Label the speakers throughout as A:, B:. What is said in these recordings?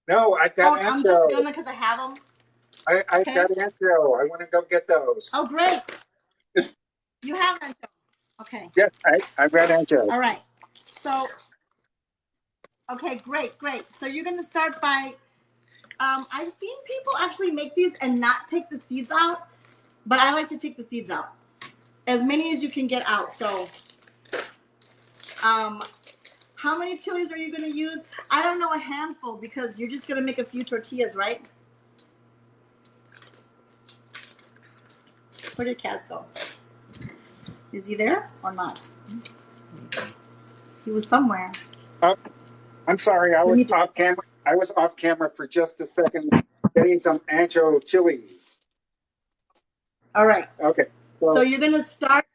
A: No, I've got
B: Oh, I'm just
A: ancho.
B: gonna because I have them.
A: I've
B: Okay.
A: got ancho. I want to go get those.
B: Oh, great. You have them. Okay.
A: Yes, I've got ancho.
B: All right. So, okay, great, great. So you're gonna start by. I've seen people actually make these and not take the seeds out, but I like to take the seeds out, as many as you can get out. So, how many chilies are you gonna use? I don't know, a handful, because you're just gonna make a few tortillas, right? Where did Kaz go? Is he there or not? He was somewhere.
A: Oh, I'm sorry, I
B: Let
A: was
B: me do
A: off
B: this.
A: camera. I was off camera for just a second, getting some ancho chilies.
B: All right.
A: Okay,
B: So
A: so
B: you're gonna start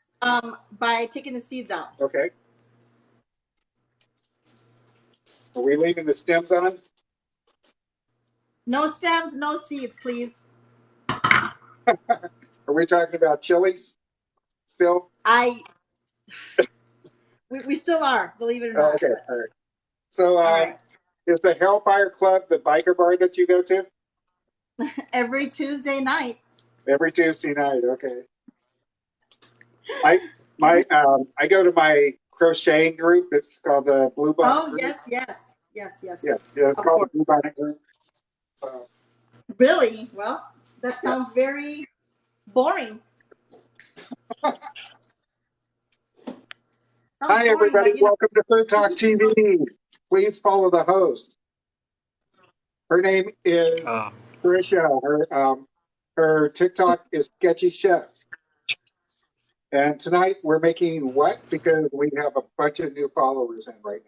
B: by taking the seeds out.
A: okay, are we leaving the stems on?
B: No stems, no seeds, please.
A: Are we talking about chilies still?
B: We still are, believe it or
A: Oh,
B: not.
A: okay,
B: But
A: all right. So,
B: all right.
A: is the Hellfire Club the biker bar that you go to
B: Every Tuesday night.
A: every Tuesday night? Okay, I I go to my crocheting group. It's called the Blue Bonnet
B: Oh
A: Group.
B: yes, yes, yes, yes.
A: Yeah, it's
B: Of
A: called the
B: course.
A: Blue Bonnet Group. Uh,
B: Really? Well, that
A: yeah.
B: sounds very boring. Sounds
A: Hi,
B: boring,
A: everybody.
B: but
A: Welcome to Food
B: you
A: Talk
B: need to smoke.
A: TV. Please follow the host. Her name is
C: Um,
A: Tricia. Her TikTok is Sketchychef. And tonight we're making what? Because we have a bunch of new followers in right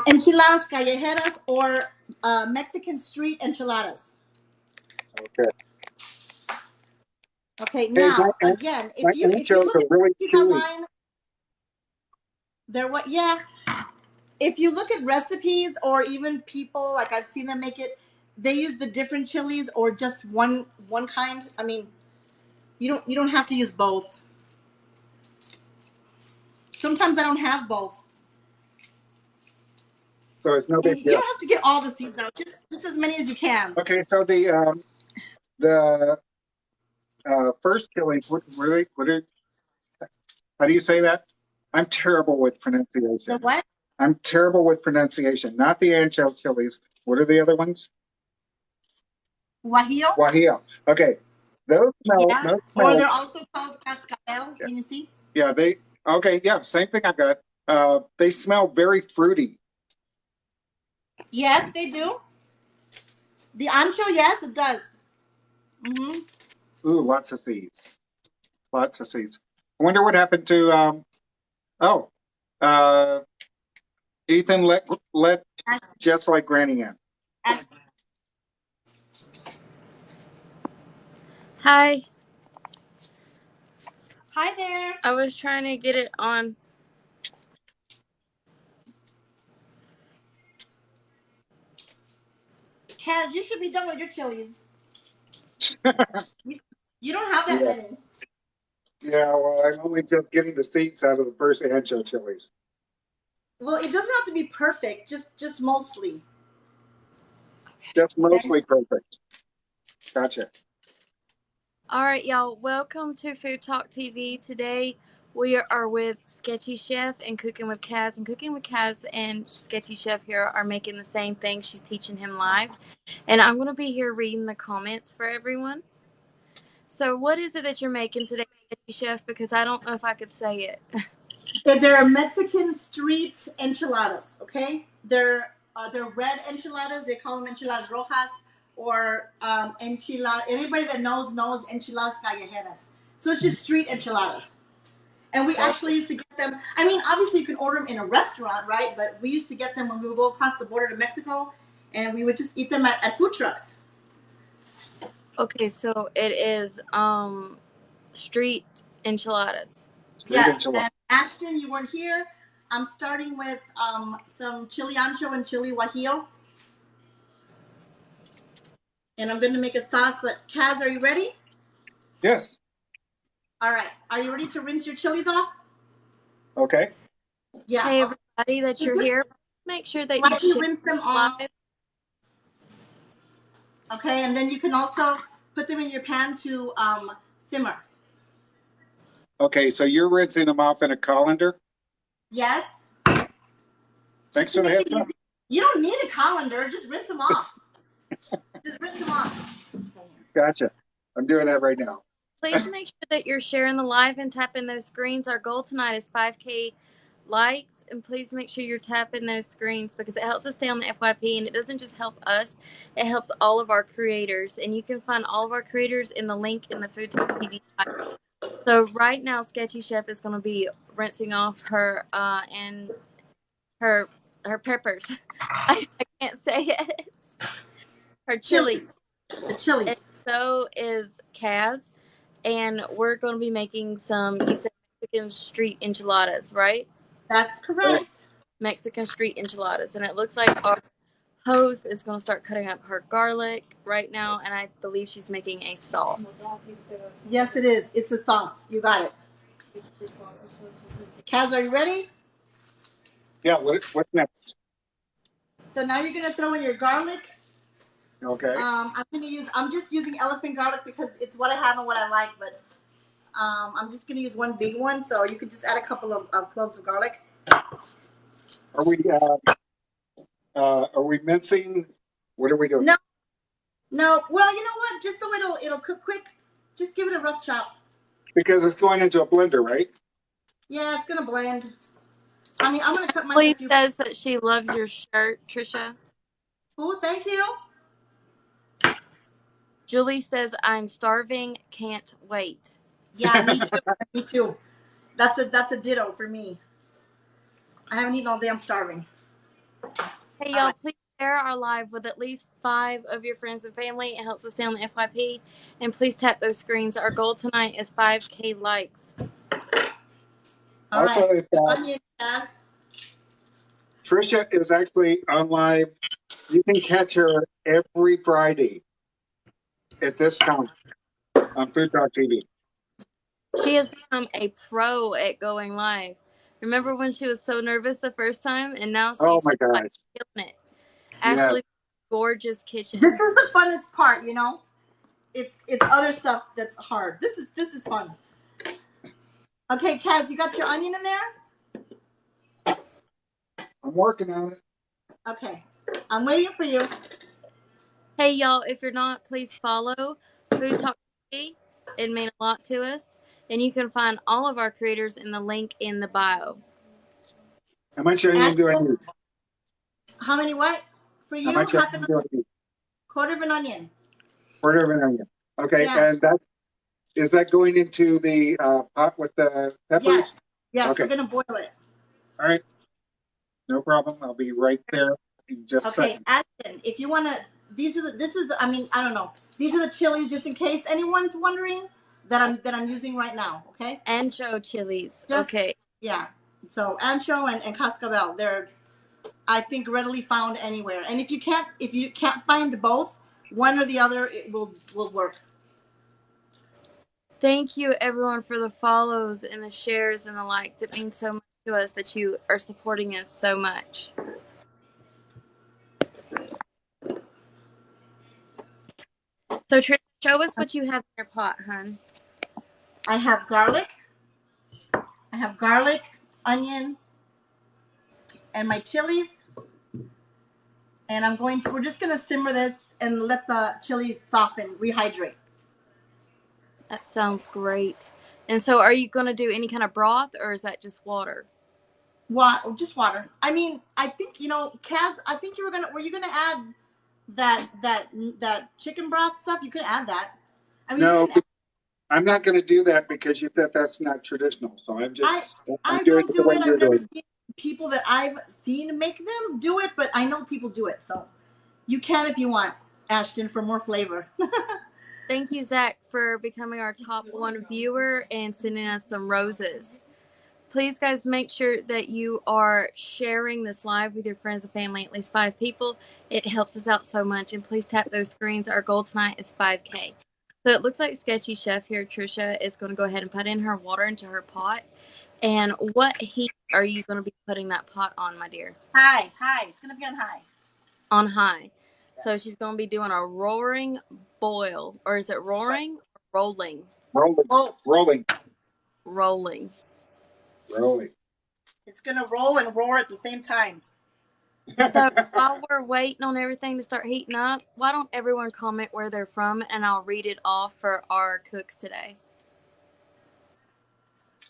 B: Enchiladas callejeras or Mexican street enchiladas.
A: now. Okay.
B: Okay,
A: Hey,
B: now again,
A: my
B: if you
A: anchos
B: look
A: are
B: at
A: really
B: recipes
A: chewy.
B: online, they're what? Yeah. If you look at recipes or even people like I've seen them make it, they use the different chilies or just one kind. I mean, you don't have to use both. Sometimes I don't have both,
A: So it's no
B: and
A: big
B: you
A: deal.
B: don't have to get all the seeds out. Just as many as you can.
A: Okay, so the first chilies, how do you say that? I'm terrible with
B: The
A: pronunciation.
B: what?
A: I'm terrible with pronunciation. Not the ancho chilies. What are the other ones?
B: Guajillo.
A: Guajillo. Okay.
B: Yeah.
A: Those
B: Or
A: smell,
B: they're also called cascabel.
A: yeah,
B: Can you see?
A: yeah, okay, yeah, same thing I've got. They smell very fruity.
B: Yes, they do. The ancho, yes, it does. Mm-hmm.
A: Ooh, lots of seeds. Lots of seeds. I wonder what happened to, oh, uh, Ethan, let just like Granny in.
D: Hi,
B: Hi there.
D: I was trying to get it on.
B: Kaz, you should be done with your chilies. You, you don't have that
A: Yeah,
B: many.
A: yeah, well, I'm only just getting the seeds out of the first ancho chilies.
B: Well, it doesn't have to be perfect. Just mostly.
A: Just
B: Okay.
A: mostly perfect. Gotcha.
D: All right, y'all, welcome to Food Talk TV. Today we are with Sketchy Chef and Cooking with Kaz. And Cooking with Kaz and Sketchy Chef here are making the same thing. She's teaching him live. And I'm going to be here reading the comments for everyone. So, what is it that you're making today, Sketchy Chef? Because I don't know if I could say it.
B: They're Mexican street enchiladas. Okay. They're red enchiladas. They call them enchiladas rojas or enchilada. Anybody that knows enchiladas callejeras. So it's just street enchiladas. And we
A: Gotcha.
B: actually used to get them. I mean, obviously you can order them in a restaurant, right? But we used to get them when we would go across the border to Mexico, and we would just eat them at food trucks.
D: Okay, so it is street enchiladas.
A: Street
B: Yes.
A: enchilada.
B: And Ashton, you weren't here. I'm starting with some chili ancho and chili guajillo, and I'm going to make a sauce. But Kaz, are you ready?
A: Yes.
B: All right. Are you ready to rinse your chilies off?
A: Okay.
B: Yeah.
D: Hey,
B: Okay.
D: everybody that
B: So
D: you're
B: just
D: here. make sure that you
B: Lightly
D: share
B: rinse them off.
D: live.
B: Okay, and then you can also put them in your pan to simmer.
A: Okay, so you're rinsing them off in a colander?
B: Yes.
A: Thanks
B: Just to
A: for the
B: make
A: heads
B: it
A: up.
B: easy. You don't need a colander. Just rinse them off. Just rinse them off.
A: Gotcha. I'm doing that right now.
D: Please make sure that you're sharing the live and tapping those screens. Our goal tonight is 5K likes, and please make sure you're tapping those screens because it helps us stay on the FYP, and it doesn't just help us, it helps all of our creators. And you can find all of our creators in the link in the FoodTokTV. So right now, Sketchy Chef is going to be rinsing off her and her peppers. I can't say it. Her chilies.
B: The chilies.
D: And so is Kaz. And we're going to be making some, you said Mexican street enchiladas, right?
B: That's correct.
D: Mexican street enchiladas. And it looks like our host is going to start cutting up her garlic right now. And I believe she's making a sauce.
B: Yes, it is. It's a sauce. You got it. Kaz, are you ready?
A: Yeah, what's next?
B: So now you're gonna throw in your garlic.
A: Okay.
B: I'm just using elephant garlic because it's what I have and what I like, but I'm just gonna use one big one, so you can just add a couple of cloves of garlic.
A: Are we mincing? What are we doing?
B: No. Well, you know what? Just so it'll cook quick, just give it a rough chop.
A: Because it's going into a blender, right?
B: Yeah, it's gonna blend. I mean, I'm gonna cut mine.
D: Please says that she loves your shirt, Trisha.
B: Oh, thank you.
D: Julie says, I'm starving, can't wait.
B: Yeah, me too. Me too. That's a ditto for me. I haven't eaten all day. I'm starving.
D: Hey, y'all, please share our live with at least 5 of your friends and family. It helps us stay on the FYP. And please tap those screens. Our goal tonight is 5K likes.
B: All
A: also,
B: right.
A: if Trisha is actually on live, you can catch her every Friday at this time on FoodTokTV.
D: She has become a pro at going live. Remember when she was so nervous the first time? And now she's
A: Oh my
D: like
A: gosh.
D: killing it.
A: Yes.
D: Ashley's gorgeous kitchen.
B: This is the funnest part, you know. It's other stuff that's hard. This is fun. Okay, Kaz, you got your onion in there?
A: I'm working on it.
B: Okay. I'm waiting for you.
D: Hey, y'all, if you're not, please follow Food Talk TV. It means a lot to us. And you can find all of our creators in the link in the bio.
A: How much onion do I need?
B: How many what? For you,
A: How much
B: half
A: onion
B: an
A: do I
B: onion.
A: need?
B: Quarter of an onion.
A: Quarter of an onion. Okay,
B: Yeah.
A: and is that going into the pot with the peppers?
B: Yes,
A: Okay.
B: we're gonna boil it.
A: All right. No problem. I'll be right there in just a second.
B: Ashton, if you wanna, I don't know. These are the chilies, just in case anyone's wondering that I'm using right now. Okay.
D: Ancho chilies.
B: Just,
D: Okay.
B: Yeah. So ancho and cascabel, they're, I think, readily found anywhere. And if you can't find both, one or the other, it will work.
D: Thank you, everyone, for the follows and the shares and the likes. It means so much to us that you are supporting us so much. So, Trish, show us what you have in your pot, hon.
B: I have garlic, onion, and my chilies. And we're just going to simmer this and let the chilies soften, rehydrate.
D: That sounds great. And so are you going to do any kind of broth or is that just water?
B: Just water. I mean, I think, Kaz, I think were you going to add that chicken broth stuff? You could add that. I mean,
A: No, I'm not going to do that because you said that's not traditional. So I'm doing it the way you're
B: I've never
A: doing.
B: seen people that I've seen make them do it, but I know people do it. So you can if you want, Ashton, for more flavor.
D: Thank you, Zach, for becoming our top 1 viewer and sending us some roses. Please, guys, make sure that you are sharing this live with your friends and family, at least 5 people. It helps us out so much. And please tap those screens. Our goal tonight is 5K. So it looks like Sketchy Chef here, Trisha, is going to go ahead and put in her water into her pot. And what heat are you going to be putting that pot on, my dear?
B: High. It's gonna be on high.
D: On high.
B: Yes.
D: So she's going to be doing a roaring boil. Or is it roaring or rolling?
B: Both.
A: Rolling.
B: It's gonna roll and roar at the same time.
D: So while we're waiting on everything to start heating up, why don't everyone comment where they're from and I'll read it off for our cooks today.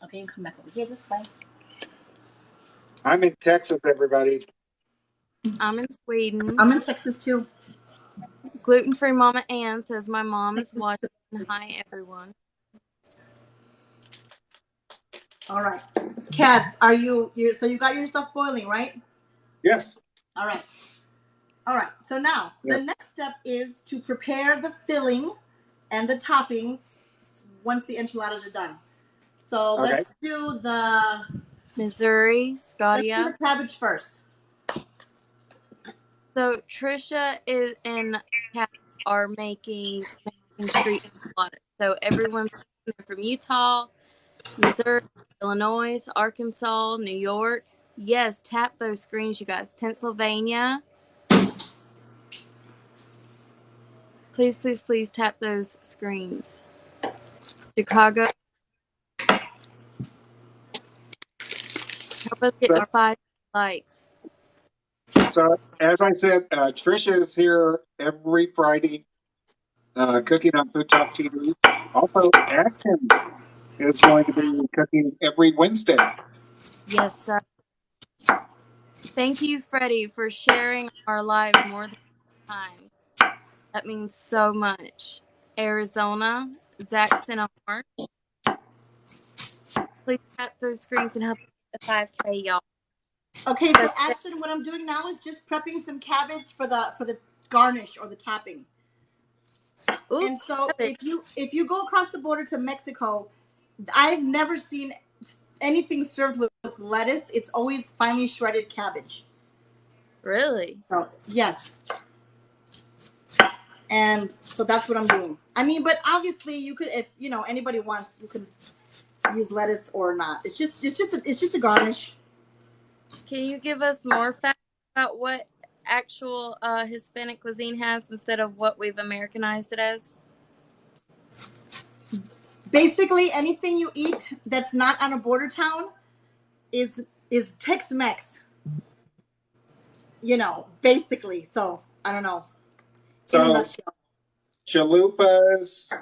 B: Okay, you come back over here this way.
A: I'm in Texas, everybody.
D: I'm in Sweden.
B: I'm in Texas too.
D: Gluten-free Mama Ann says my mom is watching. Hi, everyone.
B: All right. Cass, are you so you got your stuff boiling, right?
A: Yes.
B: All right. So now the next step is to prepare the filling and the toppings once the enchiladas are done. So let's do the
D: Missouri, Scotia.
B: Let's do the cabbage first.
D: So Trisha and Kat are making street enchiladas. So everyone's from Utah, Missouri, Illinois, Arkansas, New York. Yes, tap those screens, you guys. Pennsylvania. Please, please, please tap those screens. Chicago. Help us get to 5 likes.
A: So, as I said, Trisha is here every Friday cooking on Food Talk TV. Also, Action is going to be cooking every Wednesday.
D: Yes, sir. Thank you, Freddie, for sharing our lives more than times. That means so much. Arizona, Jackson, Ohio. Please tap those screens and help us get the 5K, y'all.
B: Okay, so Ashton, what I'm doing now is just prepping some cabbage for the garnish or the topping. Ooh, and so if you go across the border to Mexico, I've never seen anything served with lettuce. It's always finely shredded cabbage.
D: Really?
B: So, yes. And so that's what I'm doing. I mean, but obviously you could, if anybody wants, you can use lettuce or not. It's just a garnish.
D: Can you give us more facts about what actual Hispanic cuisine has instead of what we've Americanized it as?
B: Basically, anything you eat that's not on a border town is Tex-Mex. Basically. So I don't know.
A: So chalupas.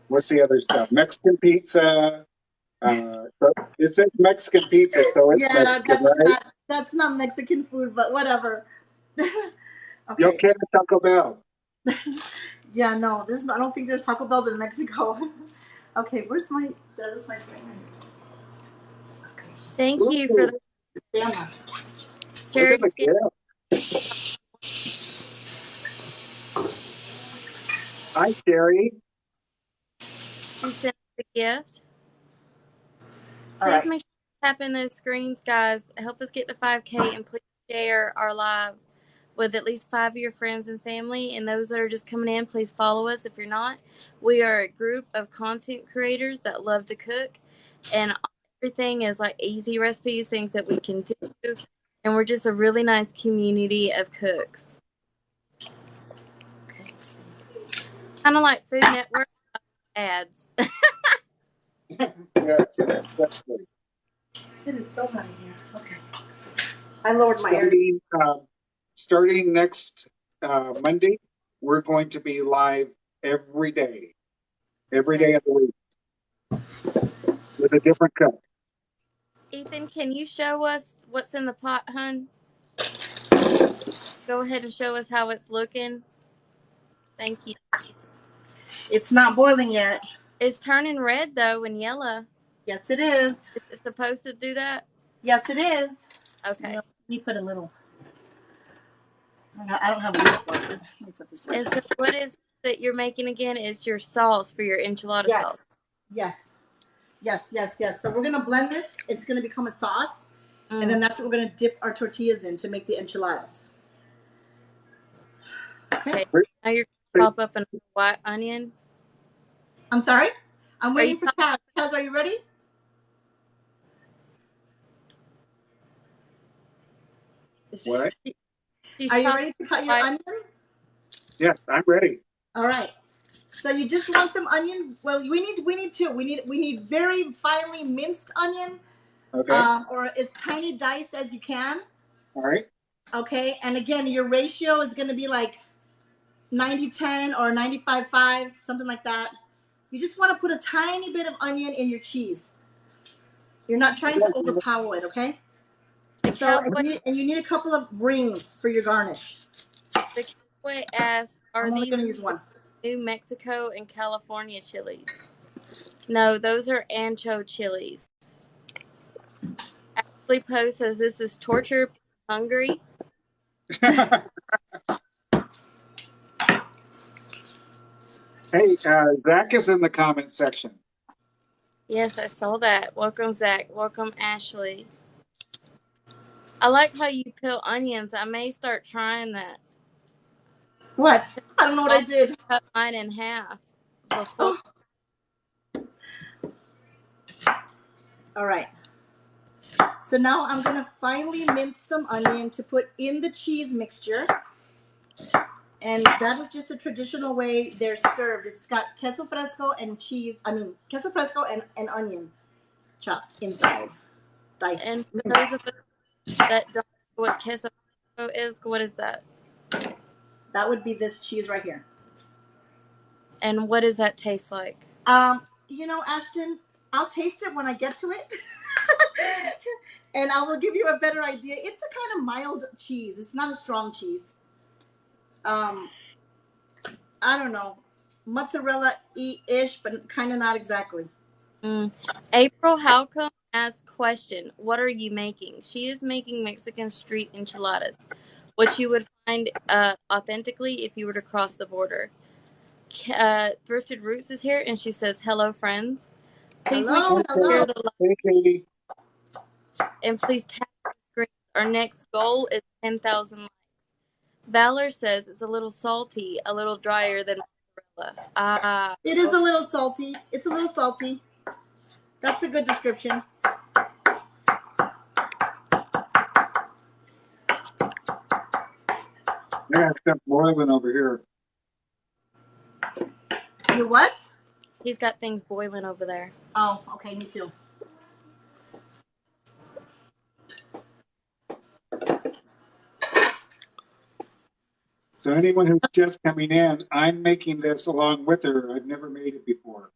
A: What's the other stuff? Mexican pizza. It says Mexican pizza, so it's Mexican, right?
B: That's not Mexican food, but whatever.
A: Okay. Yo quiero Taco Bell.
B: Yeah, no, I don't think there's Taco Bells in Mexico. Okay, where's my screen?
D: Okay. Thank you for the Sherry.
A: Hi, Sherry.
D: Who sent the gift?
B: Please
D: make sure to tap in those screens, guys. Help us get to 5K, and please share our live with at least 5 of your friends and family. And those that are just coming in, please follow us if you're not. We are a group of content creators that love to cook, and everything is like easy recipes, things that we can do, and we're just a really nice community of cooks. Okay. Kind of like Food Network ads.
A: Yes, exactly.
B: It is so hot in here. Okay. I lowered my air.
A: Starting next Monday, we're going to be live every day of the week with a different cook.
D: Ethan, can you show us what's in the pot, hun? Go ahead and show us how it's looking. Thank you.
B: It's not boiling yet.
D: It's turning red, though, and yellow.
B: Yes, it is.
D: Is it supposed to do that?
B: Yes, it is.
D: Okay.
B: Let me put a little. I don't have a lid for it. Let me put this in.
D: And so what is that you're making again is your sauce for your enchilada sauce.
B: Yes. So we're going to blend this. It's going to become a sauce. And then that's what we're going to dip our tortillas in to make the enchiladas. Okay.
D: Now you're going to pop up a white onion.
B: I'm sorry? I'm waiting for Kaz. Kaz, are you ready?
A: What?
B: Are you ready to cut your onion?
A: Yes, I'm ready.
B: All right. So you just want some onion. Well, we need two. We need very finely minced onion,
A: Okay.
B: or as tiny dice as you can.
A: All right.
B: Okay. And again, your ratio is going to be like 90-10 or 95-5, something like that. You just want to put a tiny bit of onion in your cheese. You're not trying to overpower it, okay? So, and you need a couple of rings for your garnish.
D: The cowboy asks, "Are
B: I'm only
D: these
B: going to use one.
D: New Mexico and California chilies?" No, those are ancho chilies. Ashley Poe says this is torture. Hungry.
A: Hey, Zach is in the comment section.
D: Yes, I saw that. Welcome, Zach. Welcome, Ashley. I like how you peel onions. I may start trying that.
B: What? I don't know what I did.
D: Cut mine in half before.
B: All right. So now I'm going to finely mince some onion to put in the cheese mixture. And that is just a traditional way they're served. It's got queso fresco and queso fresco and onion chopped inside. Diced.
D: And for those of us that don't know what queso is, what is that?
B: That would be this cheese right here.
D: And what does that taste like?
B: Ashton, I'll taste it when I get to it. And I will give you a better idea. It's a kind of mild cheese. It's not a strong cheese. I don't know. Mozzarella-ish, but kind of not exactly.
D: April Halcombe asks question, what are you making? She is making Mexican street enchiladas, which you would find authentically if you were to cross the border. Thrifted Roots is here, and she says, hello, friends. Please make sure to share the live.
A: Hey, Katie.
D: And please tap the screen. Our next goal is 10,000 likes. Valor says it's a little salty, a little drier than mozzarella.
B: It is a little salty. It's a little salty. That's a good description.
A: I got stuff boiling over here.
B: You what?
D: He's got things boiling over there.
B: Oh, okay, me too.
A: So anyone who's just coming in, I'm making this along with her. I've never made it before.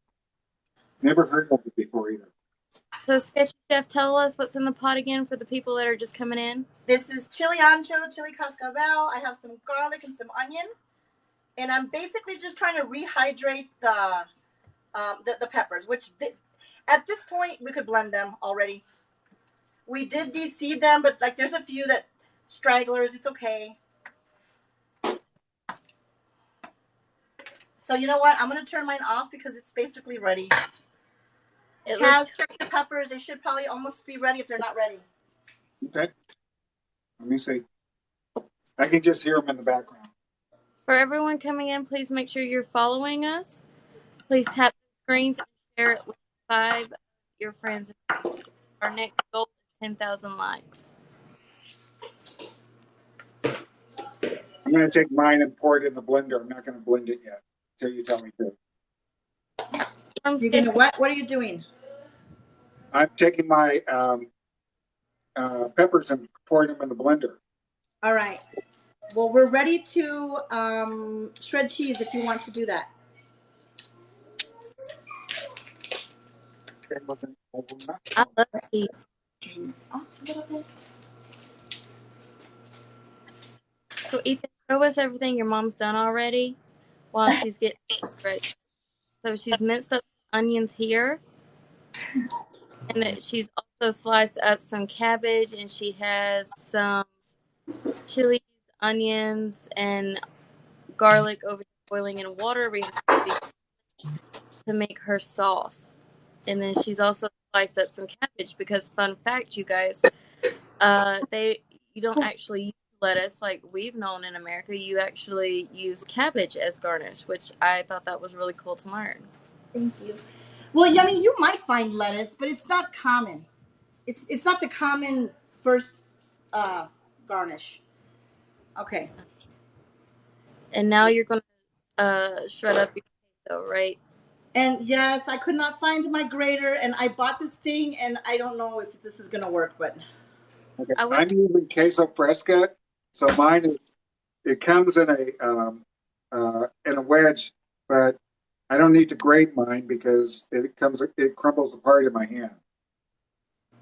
A: Never heard of it before either.
D: So, Sketchy Chef, tell us what's in the pot again for the people that are just coming in.
B: This is chili ancho, chili cascabel. I have some garlic and some onion. And I'm basically just trying to rehydrate the peppers, which at this point we could blend them already. We did de-seed them, but like there's a few that stragglers. It's okay. So you know what? I'm going to turn mine off because it's basically ready. Check the peppers. They should probably almost be ready if they're not ready.
A: Okay. Let me see. I can just hear them in the background.
D: For everyone coming in, please make sure you're following us. Please tap the screens and share it with 5 of your friends. Our next goal is 10,000 likes.
A: I'm going to take mine and pour it in the blender. I'm not going to blend it yet until you tell me to.
B: You're gonna what? What are you doing?
A: I'm taking my peppers and pouring them in the blender.
B: All right. Well, we're ready to shred cheese if you want to do that.
D: I love cheese. So, Ethan, show us everything your mom's done already while she's getting ready. So, she's minced up onions here. And that she's also sliced up some cabbage, and she has some chilies, onions, and garlic over boiling in water to make her sauce. And then she's also sliced up some cabbage because, fun fact, you guys, you don't actually use lettuce like we've known in America. You actually use cabbage as garnish, which I thought that was really cool to learn.
B: Thank you. Well, I mean, you might find lettuce, but it's not common. It's not the common first garnish. Okay.
D: And now you're gonna shred up your queso, right?
B: And yes, I could not find my grater, and I bought this thing, and I don't know if this is gonna work, but
A: Okay.
D: I will.
A: I'm using queso fresca, so mine is it comes in a wedge, but I don't need to grate mine because it crumbles apart in my hand.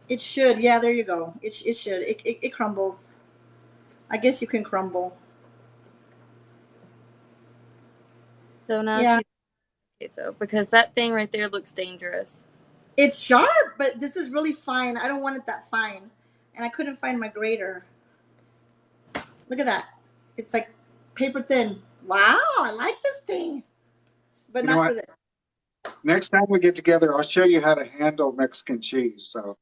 B: it should. Yeah, there you go. It should. It crumbles. I guess you can crumble.
D: So now
B: Yeah,
D: she's queso because that thing right there looks dangerous.
B: it's sharp, but this is really fine. I don't want it that fine, and I couldn't find my grater. Look at that. It's like paper thin. Wow, I like this thing, but
A: You know
B: not for
A: what?
B: this.
A: Next time we get together, I'll show you how to handle Mexican cheese. So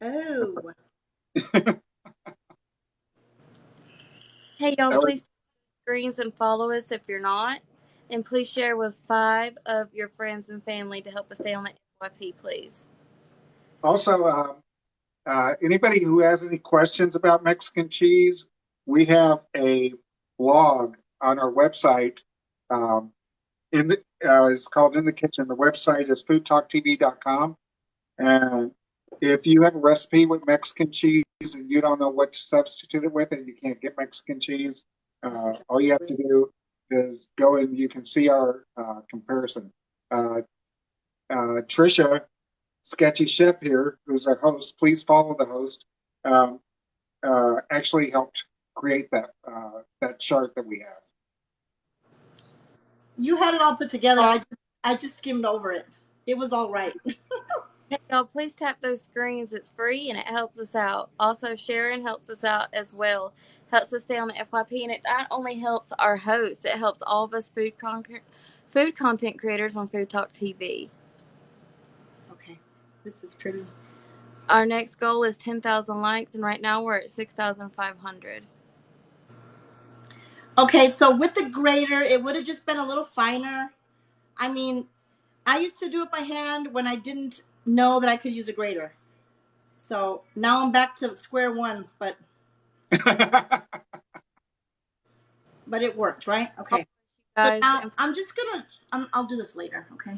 B: Oh,
D: Hey y'all,
A: that was
D: please screens and follow us if you're not, and please share with 5 of your friends and family to help us stay on the FYP, please.
A: also anybody who has any questions about Mexican cheese, we have a blog on our website. It's called In the Kitchen. The website is foodtalktv.com. And if you have a recipe with Mexican cheese and you don't know what to substitute it with and you can't get Mexican cheese, all you have to do is go and you can see our comparison. Trisha, Sketchy Chef here, who's our host, please follow the host, actually helped create that chart that we have.
B: you had it all put together. I just skimmed over it. It was all right.
D: Hey y'all, please tap those screens. It's free and it helps us out. Also, sharing helps us out as well. Helps us stay on the FYP, and it not only helps our hosts, it helps all of us food content creators on Food Talk TV.
B: Okay, this is pretty.
D: Our next goal is 10,000 likes, and right now we're at 6,500.
B: Okay, so with the grater, it would have just been a little finer. I mean, I used to do it by hand when I didn't know that I could use a grater. So now I'm back to square one, but it worked, right? Okay. So
D: Guys,
B: now
D: and
B: I'm just gonna I'll do this later, okay?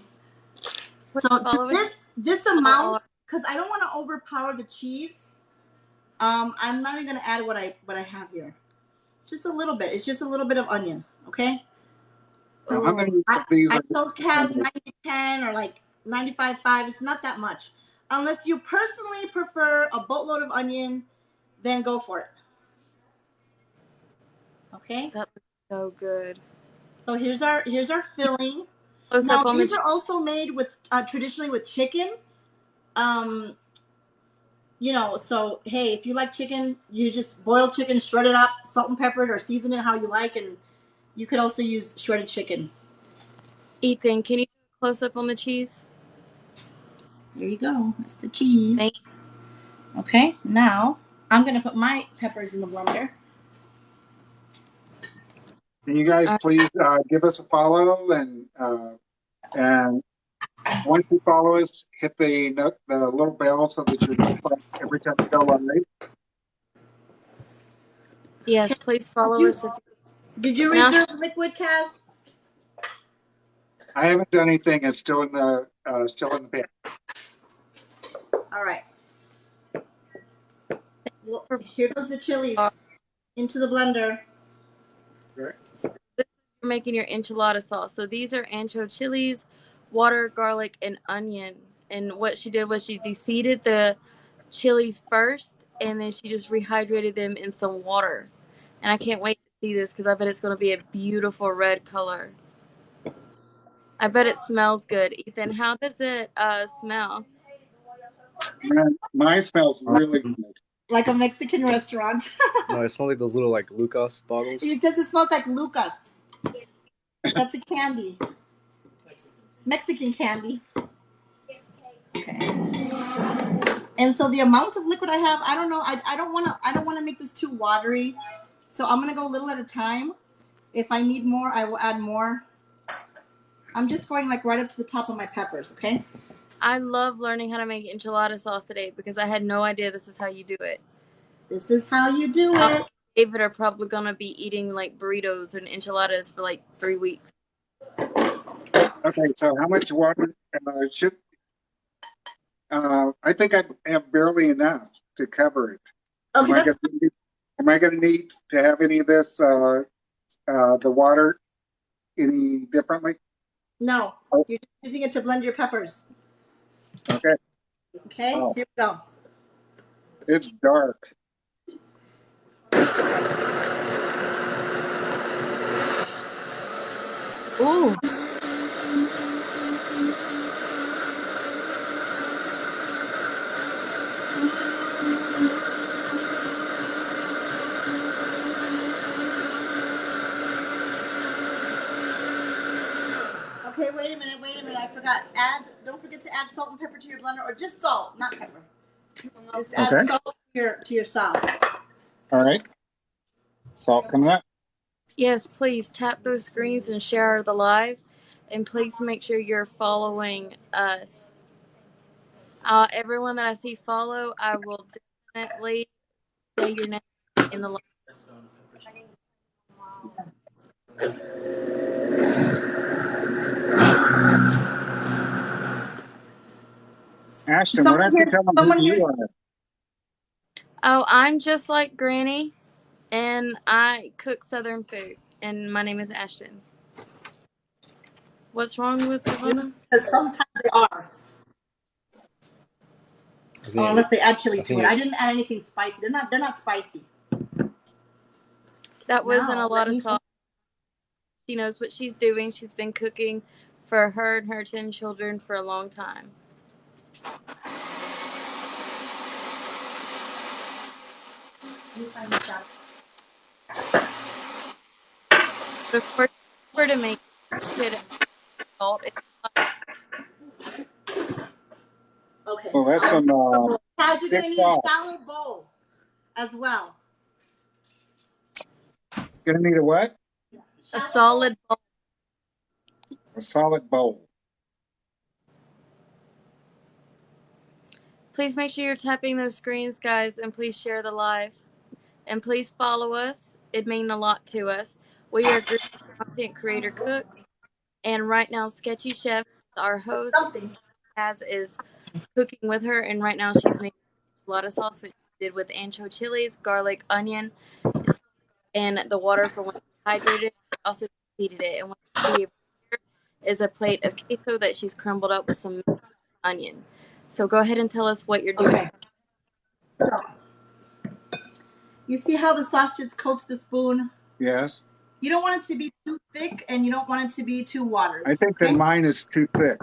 D: please
B: So to
D: follow us.
B: this amount, because I don't want to overpower the cheese. I'm not even gonna add what I have here. Just a little bit. It's just a little bit of onion, okay?
A: Now, how many
B: I,
A: of these
B: I
A: are
B: told Kaz 90-10 or like 95-5. It's not that much. Unless you personally prefer a boatload of onion, then go for it. Okay?
D: That looks so good.
B: So here's our filling.
D: Close
B: Now
D: up on
B: these
D: the
B: are also made with traditionally with chicken. You know, so hey, if you like chicken, you just boil chicken, shred it up, salt and pepper it, or season it how you like, and you could also use shredded chicken.
D: Ethan, can you do a close up on the cheese?
B: There you go. That's the cheese.
D: Thank
B: Okay, now I'm gonna put my peppers in the blender.
A: Can you guys please give us a follow and once you follow us, hit the little bell so that you're notified every time we go live.
D: Yes, please follow us.
B: Did you
D: Now,
B: reserve liquid, Kaz?
A: I haven't done anything. It's still in the pan.
B: All right. Well, here goes the chilies into the blender.
A: Right.
D: you're making your enchilada sauce. So these are ancho chilies, water, garlic, and onion. And what she did was she deseeded the chilies first, and then she just rehydrated them in some water. And I can't wait to see this because I bet it's going to be a beautiful red color. I bet it smells good. Ethan, how does it smell?
A: Man, mine smells really good.
B: Like a Mexican restaurant.
C: No, it smells like those little like Lucas bottles.
B: He says it smells like Lucas. That's a candy. Mexican candy. Okay. And so the amount of liquid I have, I don't know. I don't want to make this too watery. So I'm gonna go a little at a time. If I need more, I will add more. I'm just going like right up to the top of my peppers, okay?
D: I love learning how to make enchilada sauce today because I had no idea this is how you do it.
B: This is how you do it.
D: David are probably gonna be eating like burritos and enchiladas for like 3 weeks.
A: Okay, so how much water should? I think I have barely enough to cover it.
B: Okay,
A: Am I going to need to have any of this, the water, any differently?
B: no.
A: Oh.
B: You're just using it to blend your peppers.
A: Okay.
B: Okay,
A: Oh.
B: here we go.
A: It's dark.
D: Ooh.
B: Okay, wait a minute. I forgot. Don't forget to add salt and pepper to your blender, or just salt, not pepper. Just add salt to your sauce.
A: All right. Salt coming up.
D: Yes, please tap those screens and share the live. And please make sure you're following us. Everyone that I see follow, I will definitely say your name in the live.
A: Ashton, why don't you tell them who you are?
D: Oh, I'm just like Granny, and I cook Southern food. And my name is Ashton. What's wrong with Savannah?
B: Because sometimes they are. Unless they add chili to it. I didn't add anything spicy. They're not spicy.
D: That wasn't a lot of sauce. She knows what she's doing. She's been cooking for her and her 10 children for a long time. But of course, we're to make it salt.
B: Okay.
A: Well, that's some.
B: You're gonna need a shallow bowl as well.
A: Gonna need a what?
D: A solid bowl.
A: A solid bowl.
D: Please make sure you're tapping those screens, guys, and please share the live. And please follow us. It means a lot to us. We are a group of content creator cooks. And right now, Sketchy Chef is our host. Kaz is cooking with her, and right now she's making a lot of sauce, which she did with ancho chilies, garlic, onion, and the water for when it's hydrated. She also heated it. And what you see here is a plate of queso that she's crumbled up with some onion. So go ahead and tell us what you're doing.
B: Okay. So, you see how the sauce just coats the spoon?
A: Yes.
B: You don't want it to be too thick, and you don't want it to be too watery.
A: I think that mine is too thick.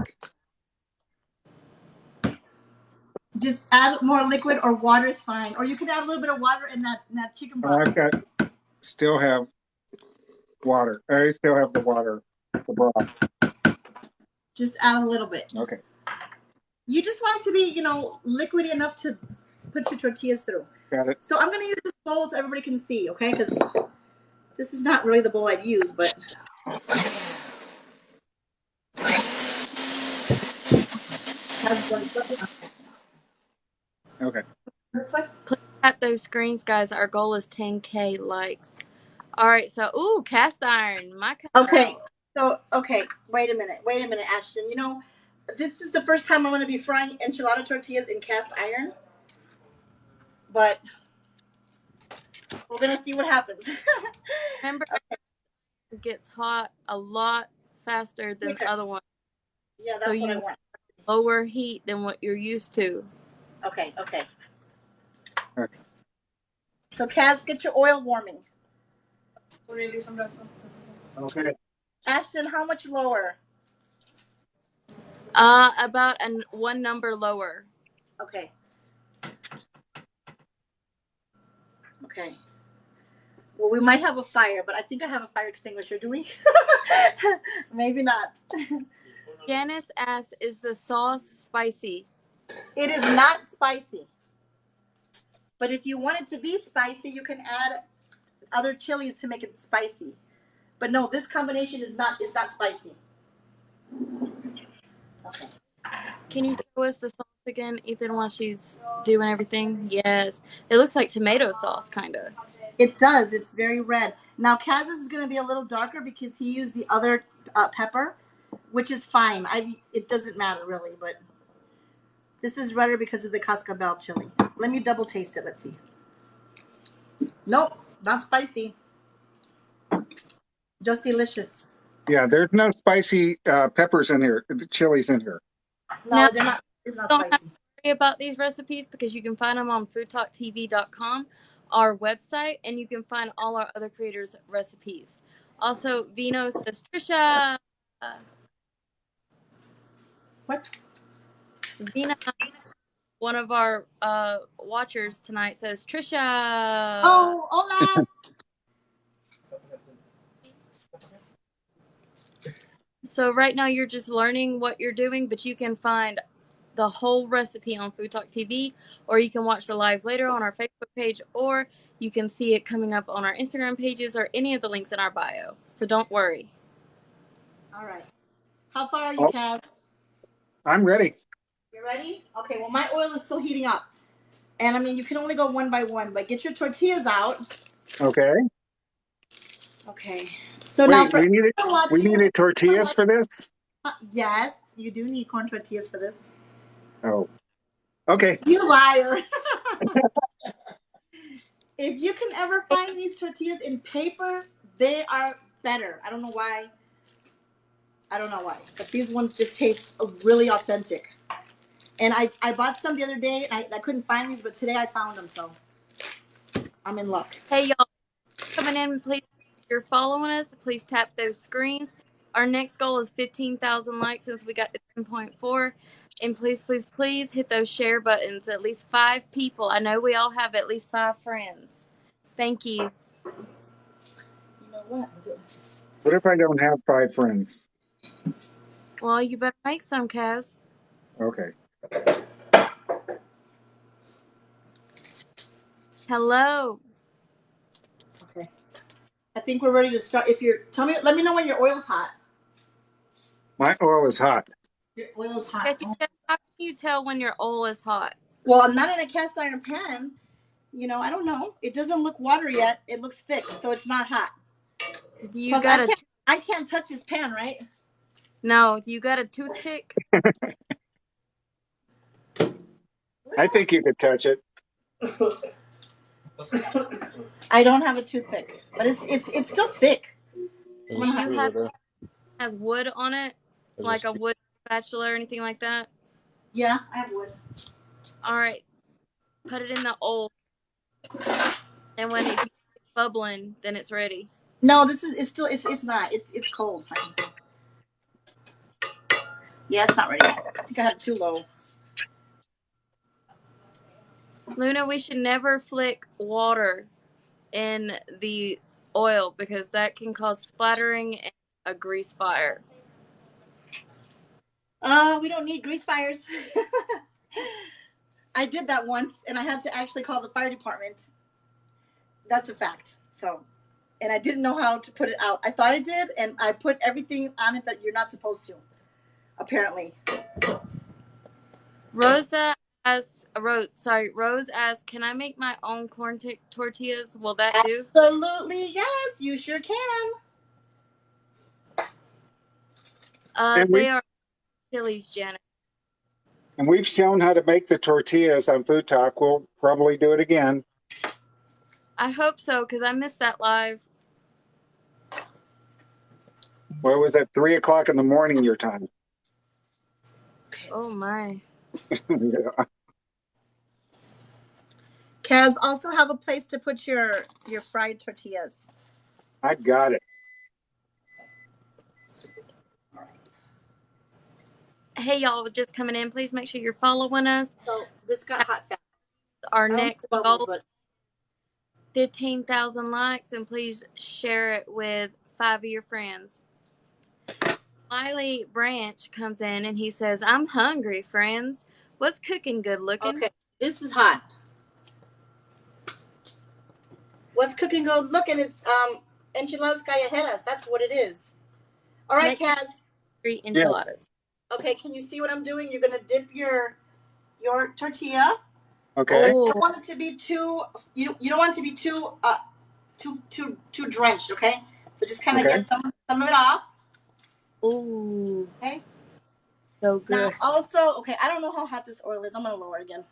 B: Just add more liquid, or water is fine. Or you can add a little bit of water in that chicken broth.
A: Still have water. I still have the water, the broth.
B: Just add a little bit.
A: Okay.
B: You just want it to be, liquidy enough to put your tortillas through.
A: Got it.
B: So I'm going to use this bowl so everybody can see, okay? Because this is not really the bowl I'd use, but...
A: Okay.
B: This way?
D: Please tap those screens, guys. Our goal is 10K likes. All right, so, cast iron. My
B: Okay. So, wait a minute, Ashton. This is the first time I'm going to be frying enchilada tortillas in cast iron. But we're going to see what happens.
D: Remember, it gets hot a lot faster than the other one.
B: Yeah, that's what I want.
D: Lower heat than what you're used to.
B: Okay. So, Kaz, get your oil warming.
A: Okay.
B: Ashton, how much lower?
D: About one number lower.
B: Okay. Well, we might have a fire, but I think I have a fire extinguisher. Do we? Maybe not.
D: Janice asks, is the sauce spicy?
B: It is not spicy. But if you want it to be spicy, you can add other chilies to make it spicy. But no, this combination is not spicy. Okay.
D: Can you show us the sauce again, Ethan, while she's doing everything? Yes. It looks like tomato sauce, kind of.
B: It does. It's very red. Now, Kaz's is going to be a little darker because he used the other pepper, which is fine. It doesn't matter really, but this is redder because of the cascabel chili. Let me double taste it. Let's see. Nope, not spicy. Just delicious.
A: Yeah, there's no spicy peppers in here, chilies in here.
B: No,
D: Now,
B: they're not. It's not
D: don't have
B: spicy.
D: to worry about these recipes because you can find them on FoodTokTV.com, our website, and you can find all our other creators' recipes. Also, Vino says, Trisha.
B: What?
D: Vina, one of our watchers tonight, says, Trisha.
B: Oh, hola.
D: So right now you're just learning what you're doing, but you can find the whole recipe on Food Talk TV, or you can watch the live later on our Facebook page, or you can see it coming up on our Instagram pages or any of the links in our bio. So don't worry.
B: All right. How far are you,
A: Oh,
B: Kaz?
A: I'm ready.
B: You ready? Okay, well, my oil is still heating up. And I mean, you can only go one by one, but get your tortillas out.
A: Okay.
B: Okay. So now
A: Wait,
B: for
A: we needed tortillas for this?
B: yes, you do need corn tortillas for this.
A: Oh, okay.
B: You liar. If you can ever find these tortillas in paper, they are better. I don't know why. But these ones just taste really authentic. And I bought some the other day, and I couldn't find these, but today I found them, so I'm in luck.
D: Hey, y'all coming in, please, if you're following us, please tap those screens. Our next goal is 15,000 likes since we got to 10.4. And please, please, please hit those share buttons. At least 5 people. I know we all have at least 5 friends. Thank you.
B: You know what?
A: What if I don't have 5 friends?
D: Well, you better make some, Kaz.
A: Okay.
D: Hello.
B: Okay. I think we're ready to start. Let me know when your oil's hot.
A: My oil is hot.
B: Your oil is hot.
D: Sketchy Chef, how can you tell when your oil is hot?
B: Well, not in a cast iron pan. I don't know. It doesn't look watery yet. It looks thick, so it's not hot.
D: You got
B: I can't touch this pan, right?
D: No, you got a toothpick?
A: I think you could touch it.
B: I don't have a toothpick, but it's still thick.
D: Do you has wood on it? Like a wood spatula or anything like that?
B: Yeah, I have wood.
D: All right. Put it in the oil. And when it's bubbling, then it's ready.
B: No, it's not. It's cold. Yeah, it's not ready. I think I have it too low.
D: Luna, we should never flick water in the oil because that can cause splattering and a grease fire.
B: We don't need grease fires. I did that once, and I had to actually call the fire department. That's a fact. So, and I didn't know how to put it out. I thought I did, and I put everything on it that you're not supposed to, apparently.
D: Rose asks, can I make my own corn tortillas? Will that do?
B: Absolutely, yes, you sure can.
D: They are chilies, Janet.
A: And we've shown how to make the tortillas on Food Talk. We'll probably do it again.
D: I hope so, because I missed that live.
A: Well, it was at 3 o'clock in the morning your time.
D: Oh, my.
A: Yeah.
B: Kaz, also have a place to put your fried tortillas.
A: I got it.
D: Hey, y'all, just coming in. Please make sure you're following us.
B: So this got hot fast.
D: Our next goal,
B: but
D: 15,000 likes, and please share it with 5 of your friends. Miley Branch comes in and he says, I'm hungry, friends. What's cooking good looking?
B: okay, this is hot. What's cooking good looking? It's enchiladas callejeras. That's what it is. All right, Kaz.
D: Street
A: Yes.
D: Enchiladas.
B: Okay, can you see what I'm doing? You're gonna dip your tortilla.
A: Okay.
B: You
D: Oh,
B: don't want it to be too. You don't want it to be too drenched. Okay, so just kind of
A: Okay.
B: get some of it off.
D: ooh,
B: Okay.
D: so
B: Now
D: good.
B: also, okay, I don't know how hot this oil is. I'm gonna lower it again.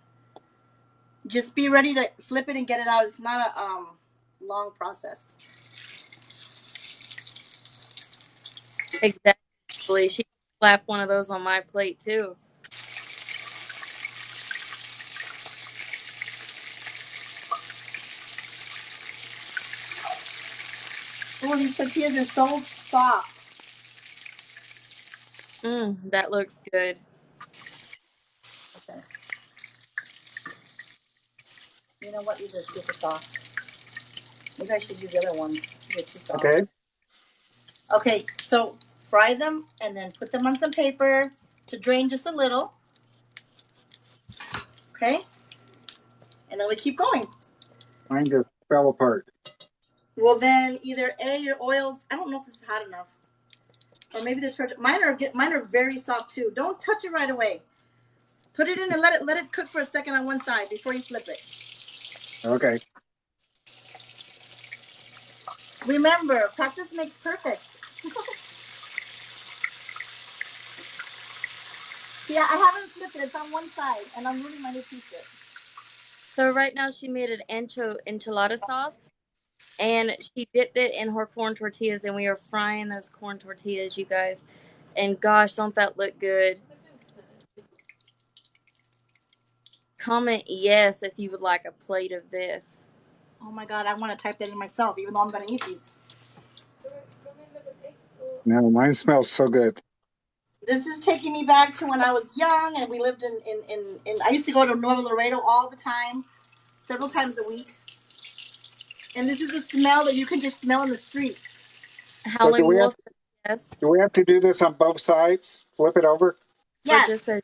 B: Just be ready to flip it and get it out. It's not a long process.
D: Exactly. She slapped one of those on my plate too.
B: Oh, these tortillas are so soft.
D: That looks good.
B: Okay. You know what? These are super soft. Maybe I should use the other ones. They're too soft.
A: Okay.
B: Okay, so fry them and then put them on some paper to drain just a little. Okay? And then we keep going.
A: Mine just fell apart.
B: Well, then either A, your oils, I don't know if this is hot enough. Or maybe the mine are very soft too. Don't touch it right away. Put it in and let it cook for a second on one side before you flip it.
A: Okay.
B: Remember, practice makes perfect. Yeah, I haven't flipped it. It's on one side, and I'm ruining my new pizza.
D: So right now she made an enchilada sauce, and she dipped it in her corn tortillas, and we are frying those corn tortillas, you guys. And gosh, don't that look good? Comment yes if you would like a plate of this.
B: Oh my God, I want to type that in myself, even though I'm going to eat these.
A: No, mine smells so good.
B: This is taking me back to when I was young and we lived in I used to go to Nuevo Laredo all the time, several times a week. And this is a smell that you can just smell in the street.
A: So do
D: Howling
A: we have
D: Wolf says yes.
A: do we have to do this on both sides? Flip it over?
B: Yes,
D: Just says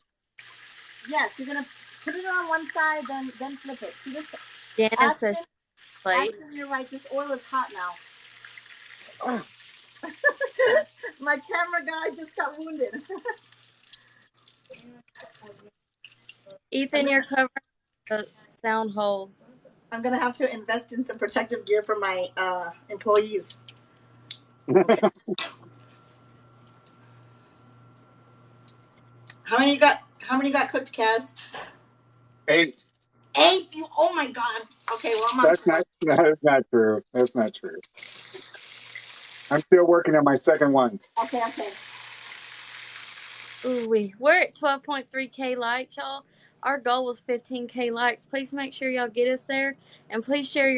B: yes. You're gonna put it on one side, then flip it. See this?
D: Janice says
B: Ashton,
D: plate.
B: Ashton, you're right. This oil is hot now.
A: Oh,
B: My camera guy just got wounded.
D: Ethan, you're covering the sound hole.
B: I'm gonna have to invest in some protective gear for my employees. Okay. How many you got? How many you got cooked, Kaz?
A: 8.
B: 8. You. Oh my God. Okay. Well, I'm on.
A: That's not true. That's not true. I'm still working on my second one.
B: Okay. Okay.
D: Ooh, we're at 12.3K likes, y'all. Our goal was 15K likes. Please make sure y'all get us there, and please share